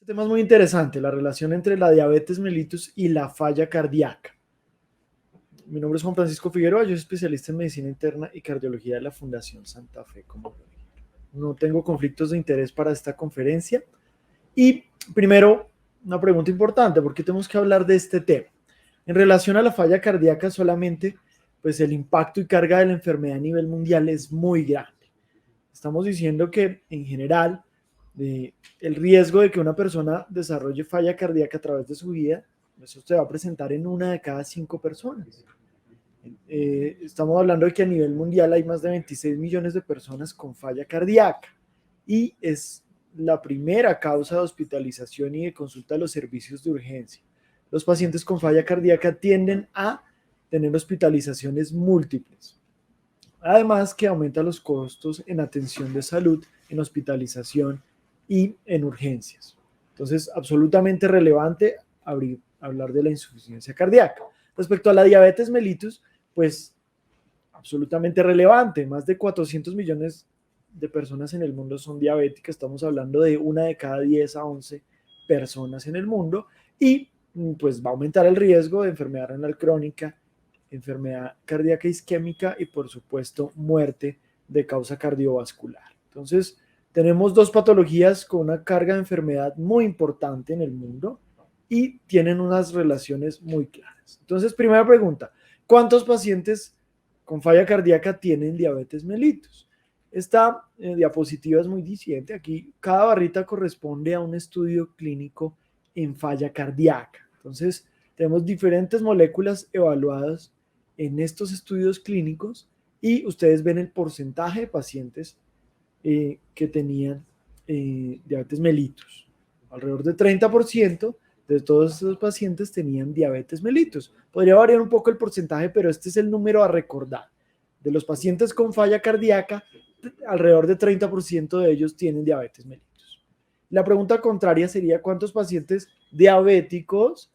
Este tema es muy interesante, la relación entre la diabetes mellitus y la falla cardíaca. Mi nombre es Juan Francisco Figueroa, yo soy especialista en medicina interna y cardiología de la Fundación Santa Fe. No tengo conflictos de interés para esta conferencia. Y primero, una pregunta importante, ¿por qué tenemos que hablar de este tema? En relación a la falla cardíaca solamente, pues el impacto y carga de la enfermedad a nivel mundial es muy grande. Estamos diciendo que en general el riesgo de que una persona desarrolle falla cardíaca a través de su vida, eso se va a presentar en una de cada 5 personas. Estamos hablando de que a nivel mundial hay más de 26 millones de personas con falla cardíaca y es la primera causa de hospitalización y de consulta a los servicios de urgencia. Los pacientes con falla cardíaca tienden a tener hospitalizaciones múltiples. Además que aumenta los costos en atención de salud, en hospitalización y en urgencias. Entonces, absolutamente relevante hablar de la insuficiencia cardíaca. Respecto a la diabetes mellitus, pues absolutamente relevante. Más de 400 millones de personas en el mundo son diabéticas. Estamos hablando de una de cada 10 a 11 personas en el mundo y pues va a aumentar el riesgo de enfermedad renal crónica, enfermedad cardíaca isquémica y por supuesto muerte de causa cardiovascular. Entonces, tenemos dos patologías con una carga de enfermedad muy importante en el mundo y tienen unas relaciones muy claras. Entonces, primera pregunta, ¿cuántos pacientes con falla cardíaca tienen diabetes mellitus? Esta diapositiva es muy diciente. Aquí cada barrita corresponde a un estudio clínico en falla cardíaca. Entonces, tenemos diferentes moléculas evaluadas en estos estudios clínicos y ustedes ven el porcentaje de pacientes que tenían diabetes mellitus. Alrededor de 30% de todos estos pacientes tenían diabetes mellitus. Podría variar un poco el porcentaje, pero este es el número a recordar. De los pacientes con falla cardíaca, alrededor de 30% de ellos tienen diabetes mellitus. La pregunta contraria sería, ¿cuántos pacientes diabéticos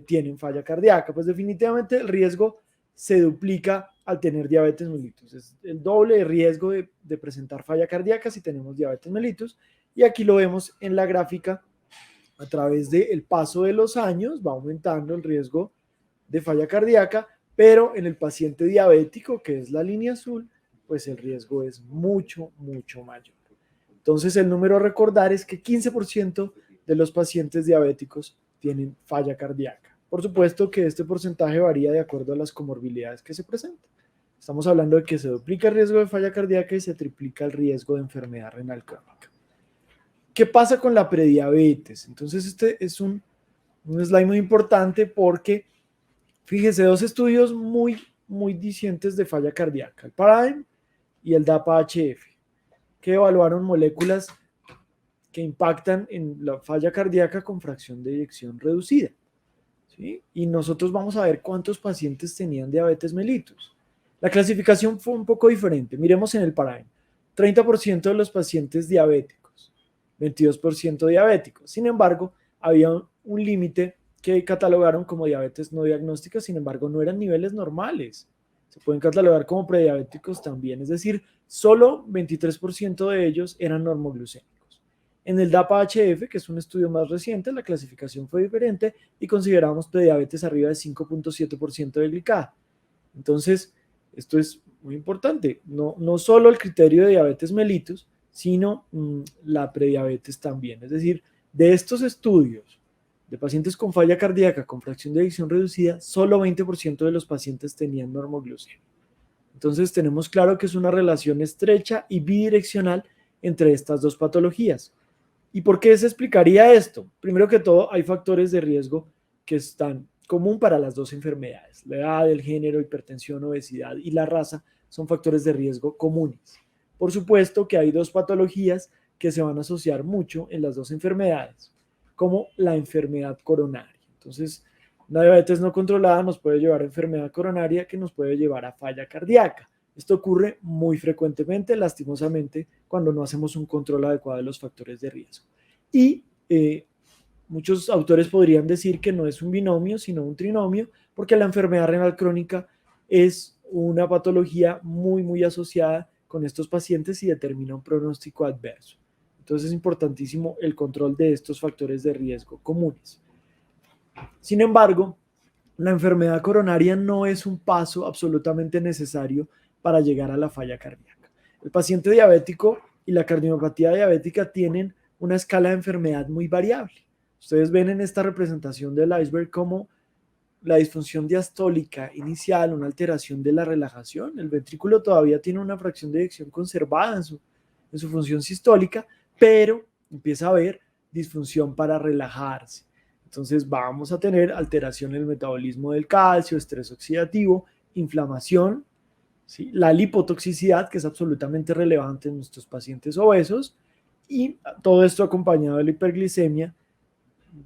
tienen falla cardíaca? Pues definitivamente el riesgo se duplica al tener diabetes mellitus. Es el doble de riesgo de presentar falla cardíaca si tenemos diabetes mellitus. Y aquí lo vemos en la gráfica. A través del paso de los años va aumentando el riesgo de falla cardíaca, pero en el paciente diabético, que es la línea azul, pues el riesgo es mucho, mucho mayor. Entonces el número a recordar es que 15% de los pacientes diabéticos tienen falla cardíaca. Por supuesto que este porcentaje varía de acuerdo a las comorbilidades que se presentan. Estamos hablando de que se duplica el riesgo de falla cardíaca y se triplica el riesgo de enfermedad renal crónica. ¿Qué pasa con la prediabetes? Entonces este es un slide muy importante porque, fíjese, dos estudios muy dicientes de falla cardíaca, el PARADIGM y el DAPA-HF, que evaluaron moléculas que impactan en la falla cardíaca con fracción de eyección reducida. ¿Sí? Y nosotros vamos a ver cuántos pacientes tenían diabetes mellitus. La clasificación fue un poco diferente. Miremos en el PARADIGM. 30% de los pacientes diabéticos, 22% diabéticos. Sin embargo, había un límite que catalogaron como diabetes no diagnóstica, sin embargo, no eran niveles normales. Se pueden catalogar como prediabéticos también, es decir, solo 23% de ellos eran normoglucémicos. En el DAPA-HF, que es un estudio más reciente, la clasificación fue diferente y consideramos prediabetes arriba de 5.7% de glicada. Entonces, esto es muy importante. No solo el criterio de diabetes mellitus, sino la prediabetes también. Es decir, de estos estudios de pacientes con falla cardíaca con fracción de eyección reducida, solo 20% de los pacientes tenían normoglucemia. Entonces, tenemos claro que es una relación estrecha y bidireccional entre estas dos patologías. ¿Y por qué se explicaría esto? Primero que todo, hay factores de riesgo que están común para las dos enfermedades. La edad, el género, hipertensión, obesidad y la raza son factores de riesgo comunes. Por supuesto que hay dos patologías que se van a asociar mucho en las dos enfermedades, como la enfermedad coronaria. Entonces, una diabetes no controlada nos puede llevar a enfermedad coronaria que nos puede llevar a falla cardíaca. Esto ocurre muy frecuentemente, lastimosamente, cuando no hacemos un control adecuado de los factores de riesgo. Y muchos autores podrían decir que no es un binomio, sino un trinomio, porque la enfermedad renal crónica es una patología muy asociada con estos pacientes y determina un pronóstico adverso. Entonces es importantísimo el control de estos factores de riesgo comunes. Sin embargo, la enfermedad coronaria no es un paso absolutamente necesario para llegar a la falla cardíaca. El paciente diabético y la cardiopatía diabética tienen una escala de enfermedad muy variable. Ustedes ven en esta representación del iceberg cómo la disfunción diastólica inicial, una alteración de la relajación, el ventrículo todavía tiene una fracción de eyección conservada en su función sistólica, pero empieza a haber disfunción para relajarse. Entonces vamos a tener alteración en el metabolismo del calcio, estrés oxidativo, inflamación, ¿sí? La lipotoxicidad, que es absolutamente relevante en nuestros pacientes obesos, y todo esto acompañado de la hiperglicemia.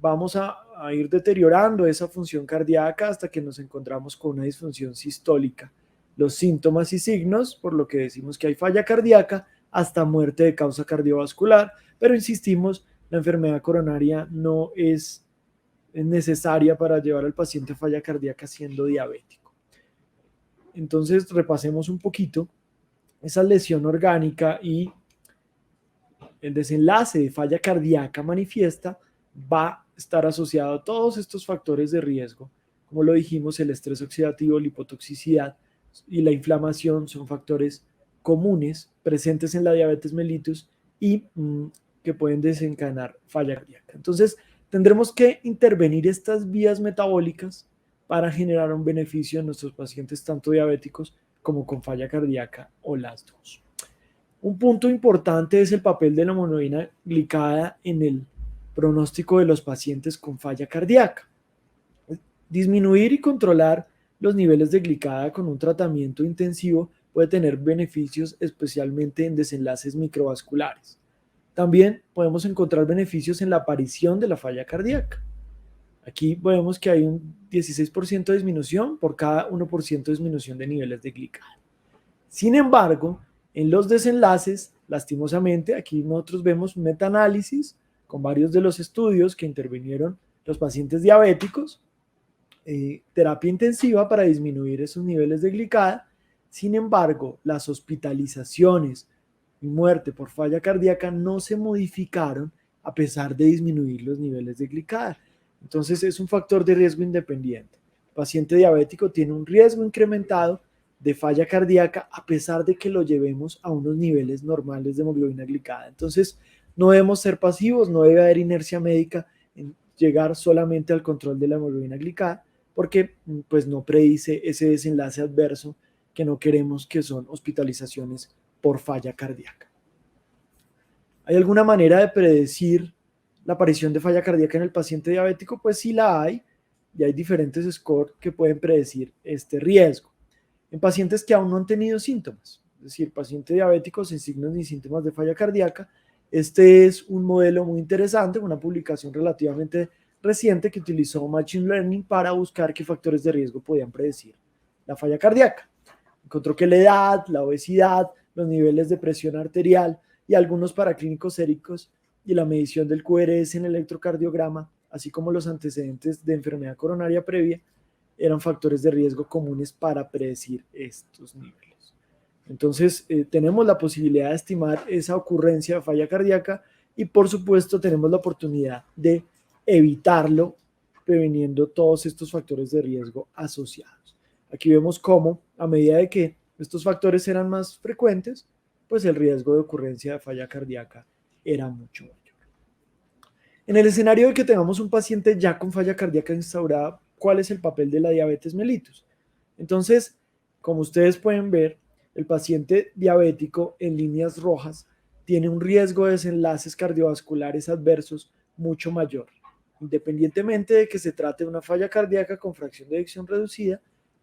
Vamos a ir deteriorando esa función cardíaca hasta que nos encontramos con una disfunción sistólica. Los síntomas y signos, por lo que decimos que hay falla cardíaca, hasta muerte de causa cardiovascular, pero insistimos, la enfermedad coronaria no es necesaria para llevar al paciente a falla cardíaca siendo diabético. Entonces, repasemos un poquito esa lesión orgánica y el desenlace de falla cardíaca manifiesta va a estar asociado a todos estos factores de riesgo. Como lo dijimos, el estrés oxidativo, lipotoxicidad y la inflamación son factores comunes presentes en la diabetes mellitus y que pueden desencadenar falla cardíaca. Entonces, tendremos que intervenir estas vías metabólicas para generar un beneficio en nuestros pacientes tanto diabéticos como con falla cardíaca o las dos. Un punto importante es el papel de la monoamina glicada en el pronóstico de los pacientes con falla cardíaca. Disminuir y controlar los niveles de glicada con un tratamiento intensivo puede tener beneficios especialmente en desenlaces microvasculares. También podemos encontrar beneficios en la aparición de la falla cardíaca. Aquí vemos que hay un 16% de disminución por cada 1% de disminución de niveles de glicada. Sin embargo, en los desenlaces, lastimosamente, aquí nosotros vemos un metaanálisis con varios de los estudios que intervinieron los pacientes diabéticos, terapia intensiva para disminuir esos niveles de glicada. Sin embargo, las hospitalizaciones y muerte por falla cardíaca no se modificaron a pesar de disminuir los niveles de glicada. Entonces es un factor de riesgo independiente. El paciente diabético tiene un riesgo incrementado de falla cardíaca a pesar de que lo llevemos a unos niveles normales de hemoglobina glicada. Entonces no debemos ser pasivos, no debe haber inercia médica en llegar solamente al control de la hemoglobina glicada porque pues no predice ese desenlace adverso que no queremos, que son hospitalizaciones por falla cardíaca. ¿Hay alguna manera de predecir la aparición de falla cardíaca en el paciente diabético? Pues sí la hay, y hay diferentes scores que pueden predecir este riesgo. En pacientes que aún no han tenido síntomas, es decir, paciente diabético sin signos ni síntomas de falla cardíaca, este es un modelo muy interesante, una publicación relativamente reciente que utilizó Machine Learning para buscar qué factores de riesgo podían predecir la falla cardíaca. Encontró que la edad, la obesidad, los niveles de presión arterial y algunos paraclínicos séricos y la medición del QRS en el electrocardiograma, así como los antecedentes de enfermedad coronaria previa, eran factores de riesgo comunes para predecir estos niveles. Entonces, tenemos la posibilidad de estimar esa ocurrencia de falla cardíaca y, por supuesto, tenemos la oportunidad de evitarlo preveniendo todos estos factores de riesgo asociados. Aquí vemos cómo, a medida de que estos factores eran más frecuentes, pues el riesgo de ocurrencia de falla cardíaca era mucho mayor. En el escenario de que tengamos un paciente ya con falla cardíaca instaurada, ¿cuál es el papel de la diabetes mellitus? Entonces, como ustedes pueden ver, el paciente diabético en líneas rojas tiene un riesgo de desenlaces cardiovasculares adversos mucho mayor, independientemente de que se trate de una falla cardíaca con fracción de eyección reducida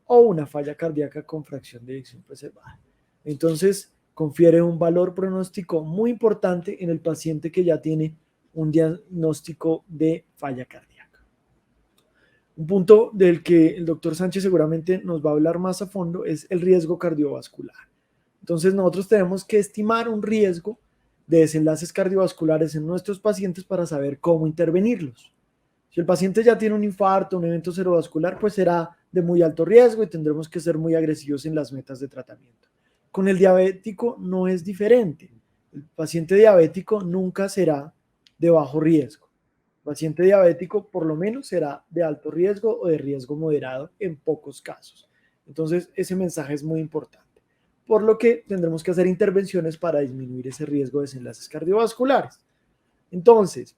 o una falla cardíaca con fracción de eyección preservada. Entonces, confiere un valor pronóstico muy importante en el paciente que ya tiene un diagnóstico de falla cardíaca. Un punto del que el doctor Sánchez seguramente nos va a hablar más a fondo es el riesgo cardiovascular. Entonces nosotros tenemos que estimar un riesgo de desenlaces cardiovasculares en nuestros pacientes para saber cómo intervenirlos. Si el paciente ya tiene un infarto, un evento cerebrovascular, pues será de muy alto riesgo y tendremos que ser muy agresivos en las metas de tratamiento. Con el diabético no es diferente. El paciente diabético nunca será de bajo riesgo. El paciente diabético por lo menos será de alto riesgo o de riesgo moderado en pocos casos. Entonces, ese mensaje es muy importante. Por lo que tendremos que hacer intervenciones para disminuir ese riesgo de desenlaces cardiovasculares. Entonces,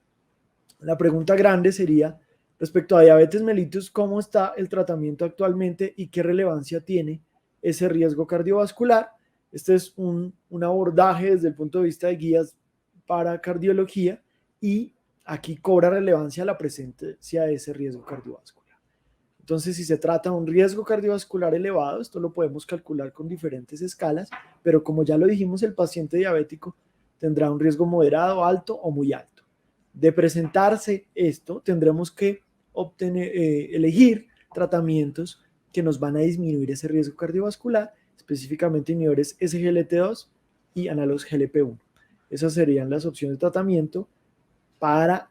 la pregunta grande sería, respecto a diabetes mellitus, ¿cómo está el tratamiento actualmente y qué relevancia tiene ese riesgo cardiovascular? Este es un abordaje desde el punto de vista de guías para cardiología y aquí cobra relevancia la presencia de ese riesgo cardiovascular. Entonces, si se trata de un riesgo cardiovascular elevado, esto lo podemos calcular con diferentes escalas, pero como ya lo dijimos, el paciente diabético tendrá un riesgo moderado, alto o muy alto. De presentarse esto, tendremos que elegir tratamientos que nos van a disminuir ese riesgo cardiovascular, específicamente inhibidores SGLT2 y análogos GLP-1. Esas serían las opciones de tratamiento para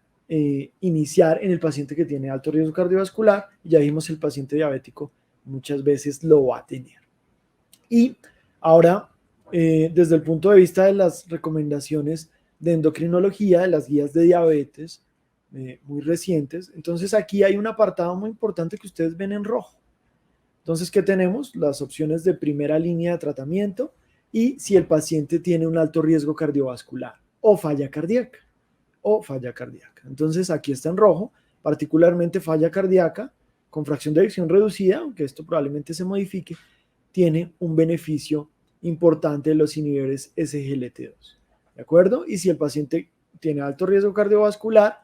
iniciar en el paciente que tiene alto riesgo cardiovascular. Ya dijimos, el paciente diabético muchas veces lo va a tener. Y ahora, desde el punto de vista de las recomendaciones de endocrinología, de las guías de diabetes muy recientes, entonces aquí hay un apartado muy importante que ustedes ven en rojo. Entonces, ¿qué tenemos? Las opciones de primera línea de tratamiento y si el paciente tiene un alto riesgo cardiovascular o falla cardíaca. Entonces, aquí está en rojo, particularmente falla cardíaca con fracción de eyección reducida, aunque esto probablemente se modifique, tiene un beneficio importante de los inhibidores SGLT2. ¿De acuerdo? Y si el paciente tiene alto riesgo cardiovascular,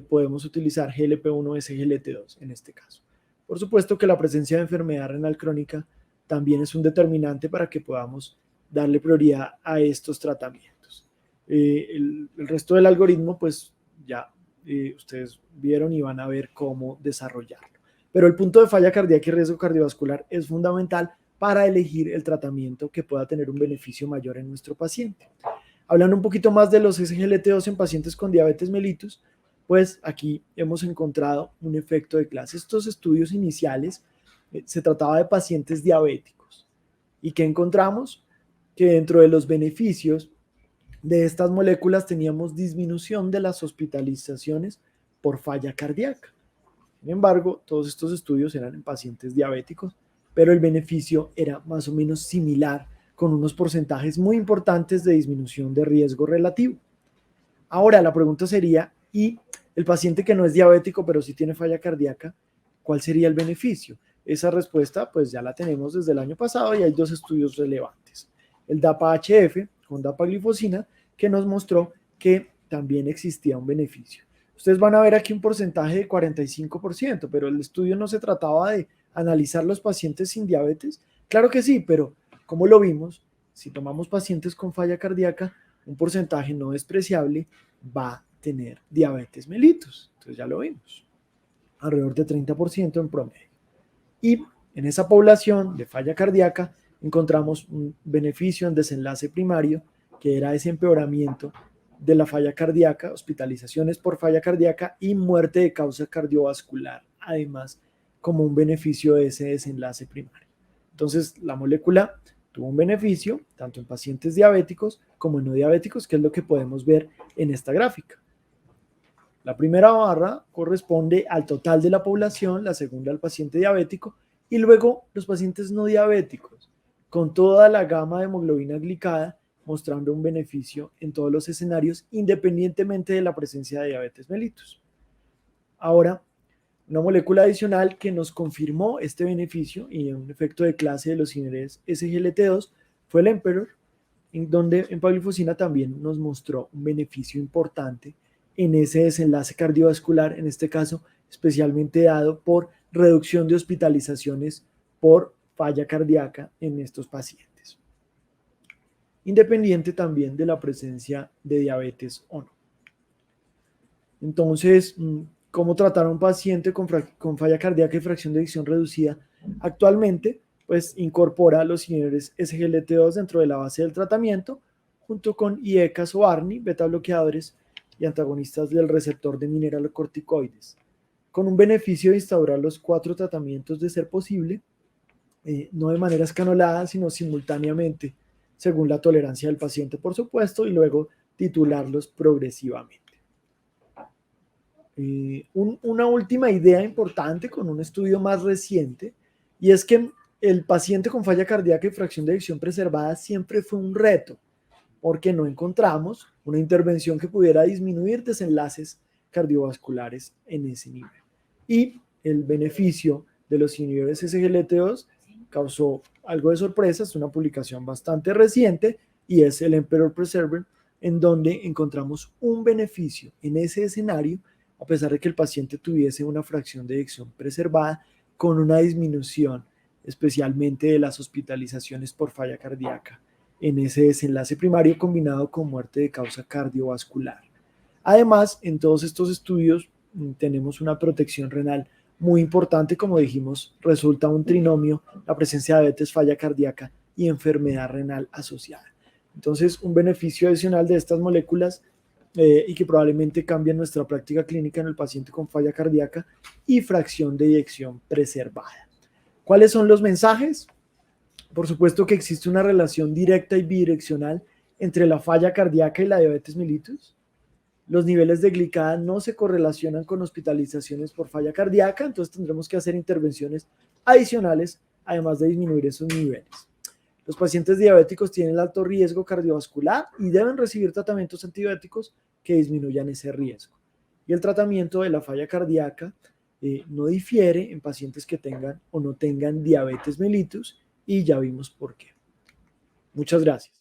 podemos utilizar GLP-1 SGLT2 en este caso. Por supuesto que la presencia de enfermedad renal crónica también es un determinante para que podamos darle prioridad a estos tratamientos. El resto del algoritmo, pues ya ustedes vieron y van a ver cómo desarrollarlo. Pero el punto de falla cardíaca y riesgo cardiovascular es fundamental para elegir el tratamiento que pueda tener un beneficio mayor en nuestro paciente. Hablando un poquito más de los SGLT2 en pacientes con diabetes mellitus, pues aquí hemos encontrado un efecto de clase. Estos estudios iniciales se trataba de pacientes diabéticos. ¿Y qué encontramos? Que dentro de los beneficios de estas moléculas teníamos disminución de las hospitalizaciones por falla cardíaca. Sin embargo, todos estos estudios eran en pacientes diabéticos, pero el beneficio era más o menos similar, con unos porcentajes muy importantes de disminución de riesgo relativo. Ahora, la pregunta sería, ¿y el paciente que no es diabético, pero sí tiene falla cardíaca, cuál sería el beneficio? Esa respuesta, pues ya la tenemos desde el año pasado y hay dos estudios relevantes. El DAPA-HF con dapaglifosina, que nos mostró que también existía un beneficio. Ustedes van a ver aquí un porcentaje de 45%, pero el estudio no se trataba de analizar los pacientes sin diabetes. Claro que sí, pero como lo vimos, si tomamos pacientes con falla cardíaca, un porcentaje no despreciable va a tener diabetes mellitus. Entonces ya lo vimos, alrededor de 30% en promedio. Y en esa población de falla cardíaca encontramos un beneficio en desenlace primario, que era ese empeoramiento de la falla cardíaca, hospitalizaciones por falla cardíaca y muerte de causa cardiovascular, además como un beneficio de ese desenlace primario. Entonces, la molécula tuvo un beneficio tanto en pacientes diabéticos como en no diabéticos, que es lo que podemos ver en esta gráfica. La primera barra corresponde al total de la población, la segunda al paciente diabético y luego los pacientes no diabéticos, con toda la gama de hemoglobina glicada, mostrando un beneficio en todos los escenarios, independientemente de la presencia de diabetes mellitus. Ahora, una molécula adicional que nos confirmó este beneficio y un efecto de clase de los inhibidores SGLT2 fue el Emperor, en donde empaglifosina también nos mostró un beneficio importante en ese desenlace cardiovascular, en este caso especialmente dado por reducción de hospitalizaciones por falla cardíaca en estos pacientes, independiente también de la presencia de diabetes o no. Entonces, ¿cómo tratar a un paciente con falla cardíaca y fracción de eyección reducida? Actualmente, pues incorpora los inhibidores SGLT2 dentro de la base del tratamiento, junto con IECAS o ARNI, beta bloqueadores y antagonistas del receptor de mineralocorticoides, con un beneficio de instaurar los 4 tratamientos de ser posible, no de manera escalonada, sino simultáneamente, según la tolerancia del paciente, por supuesto, y luego titularlos progresivamente. Una última idea importante con un estudio más reciente, y es que el paciente con falla cardíaca y fracción de eyección preservada siempre fue un reto, porque no encontramos una intervención que pudiera disminuir desenlaces cardiovasculares en ese nivel. Y el beneficio de los inhibidores SGLT2 causó algo de sorpresa, es una publicación bastante reciente y es el Emperor Preserver, en donde encontramos un beneficio en ese escenario, a pesar de que el paciente tuviese una fracción de eyección preservada, con una disminución especialmente de las hospitalizaciones por falla cardíaca en ese desenlace primario combinado con muerte de causa cardiovascular. Además, en todos estos estudios tenemos una protección renal muy importante, como dijimos, resulta un trinomio la presencia de diabetes, falla cardíaca y enfermedad renal asociada. Entonces, un beneficio adicional de estas moléculas y que probablemente cambien nuestra práctica clínica en el paciente con falla cardíaca y fracción de eyección preservada. ¿Cuáles son los mensajes? Por supuesto que existe una relación directa y bidireccional entre la falla cardíaca y la diabetes mellitus. Los niveles de glicada no se correlacionan con hospitalizaciones por falla cardíaca, entonces tendremos que hacer intervenciones adicionales, además de disminuir esos niveles. Los pacientes diabéticos tienen alto riesgo cardiovascular y deben recibir tratamientos antibióticos que disminuyan ese riesgo. Y el tratamiento de la falla cardíaca no difiere en pacientes que tengan o no tengan diabetes mellitus y ya vimos por qué. Muchas gracias.